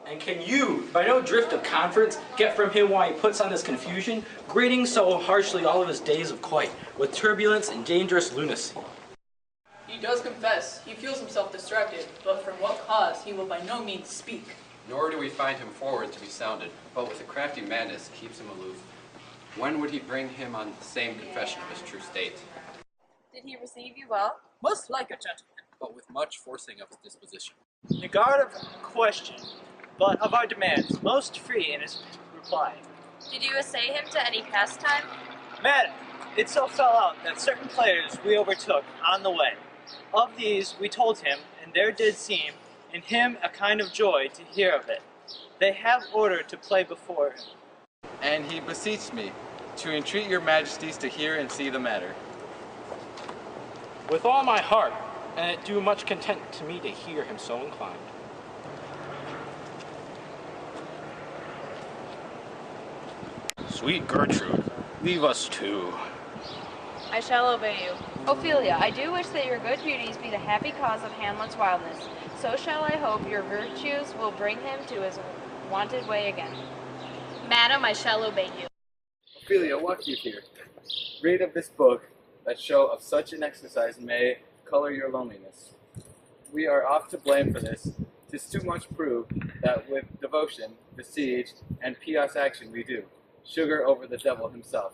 And can you, by no drift of conference, get from him why he puts on this confusion, grating so harshly all of his days of quiet, with turbulence and dangerous lunacy? He does confess he feels himself distracted, but from what cause he will by no means speak. Nor do we find him forward to be sounded, but with a crafty madness keeps him aloof. When would he bring him on the same confession of his true state? Did he receive you well? Most like a gentleman. But with much forcing of his disposition. Regard of question, but of our demands, most free in his reply. Did you assay him to any pastime? Madam, it so fell out that certain players we overtook on the way. Of these we told him, and there did seem in him a kind of joy to hear of it. They have order to play before him. And he beseeched me to entreat your majesties to hear and see the matter. With all my heart, and it do much content to me to hear him so inclined. Sweet Gertrude, leave us too. I shall obey you. Ophelia, I do wish that your good beauties be the happy cause of Hamlet's wildness. So shall I hope your virtues will bring him to his wonted way again. Madam, I shall obey you. Ophelia, walk you here. Read of this book, that show of such an exercise may color your loneliness. We are oft to blame for this. 'Tis too much proved that with devotion, besiege, and pious action we do sugar over the devil himself.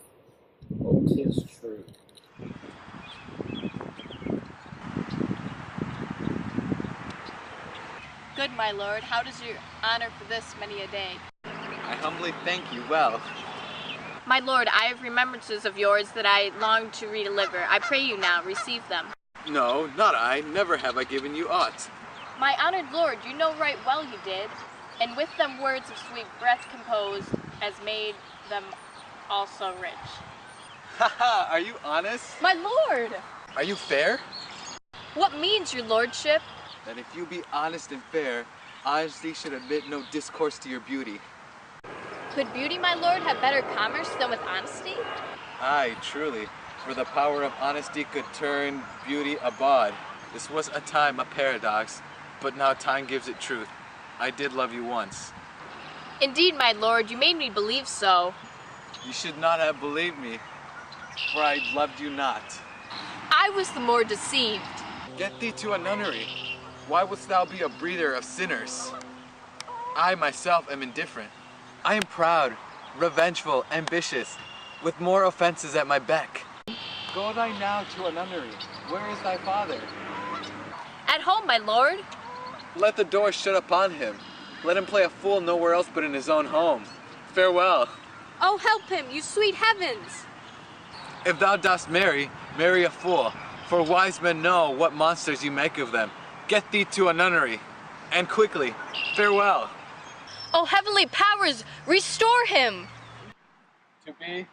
Oh, 'tis true. Good my lord, how does your honor for this many a day? I humbly thank you well. My lord, I have remembrances of yours that I long to redeliver. I pray you now, receive them. No, not I. Never have I given you aught. My honored lord, you know right well you did, and with them words of sweet breath composed, as made them also rich. Haha, are you honest? My lord! Are you fair? What means your lordship? That if you be honest and fair, honesty should admit no discourse to your beauty. Could beauty, my lord, have better commerce than with honesty? Aye, truly, for the power of honesty could turn beauty a bawd. This was a time a paradox, but now time gives it truth. I did love you once. Indeed, my lord, you made me believe so. You should not have believed me, for I loved you not. I was the more deceived. Get thee to a nunnery. Why wouldst thou be a breeder of sinners? I myself am indifferent. I am proud, revengeful, ambitious, with more offenses at my beck. Go thy now to a nunnery. Where is thy father? At home, my lord. Let the door shut upon him. Let him play a fool nowhere else but in his own home. Farewell. Oh, help him, you sweet heavens! If thou dost marry, marry a fool, for wise men know what monsters you make of them. Get thee to a nunnery, and quickly. Farewell. Oh, heavenly powers, restore him! To be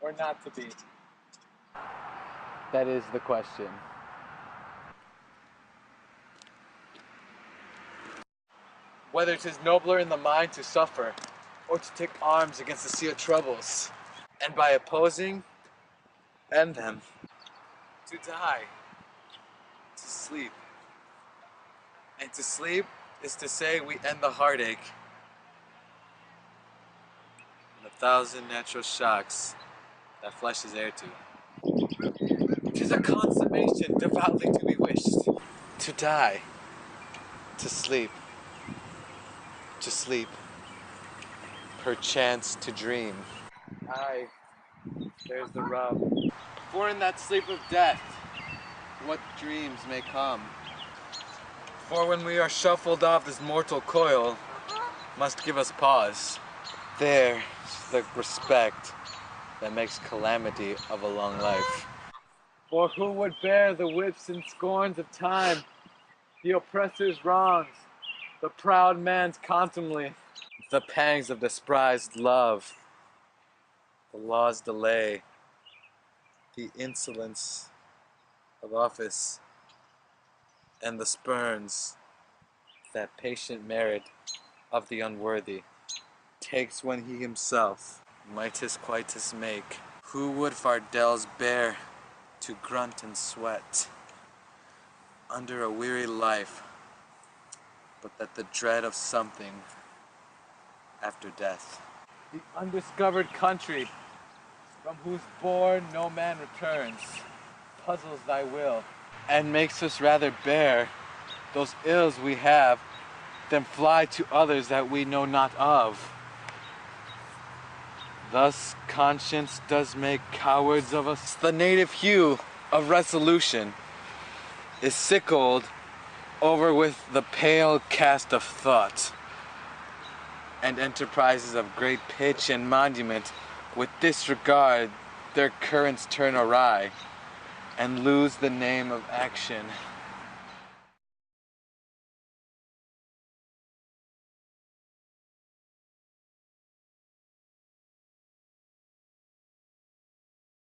or not to be? That is the question. Whether 'tis nobler in the mind to suffer, or to take arms against the sea of troubles, and by opposing, end them. To die, to sleep. And to sleep is to say we end the heartache. And 1,000 natural shocks that flesh is heir to. 'Tis a consummation devoutly to be wished. To die, to sleep, perchance to dream. Aye, there's the rub. For in that sleep of death, what dreams may come. For when we are shuffled off this mortal coil, must give us pause. There's the respect that makes calamity of a long life. For who would bear the whips and scorns of time, the oppressor's wrongs, the proud man's contumely, the pangs of despised love, the law's delay, the insolence of office, and the spurns that patient merit of the unworthy takes when he himself mightiest quietus make. Who would fardels bear to grunt and sweat under a weary life, but that the dread of something after death. The undiscovered country, from whose bourne no man returns, puzzles thy will, and makes us rather bear those ills we have than fly to others that we know not of. Thus conscience does make cowards of us. The native hue of resolution is sickled over with the pale cast of thought, and enterprises of great pitch and monument with disregard their currents turn awry, and lose the name of action.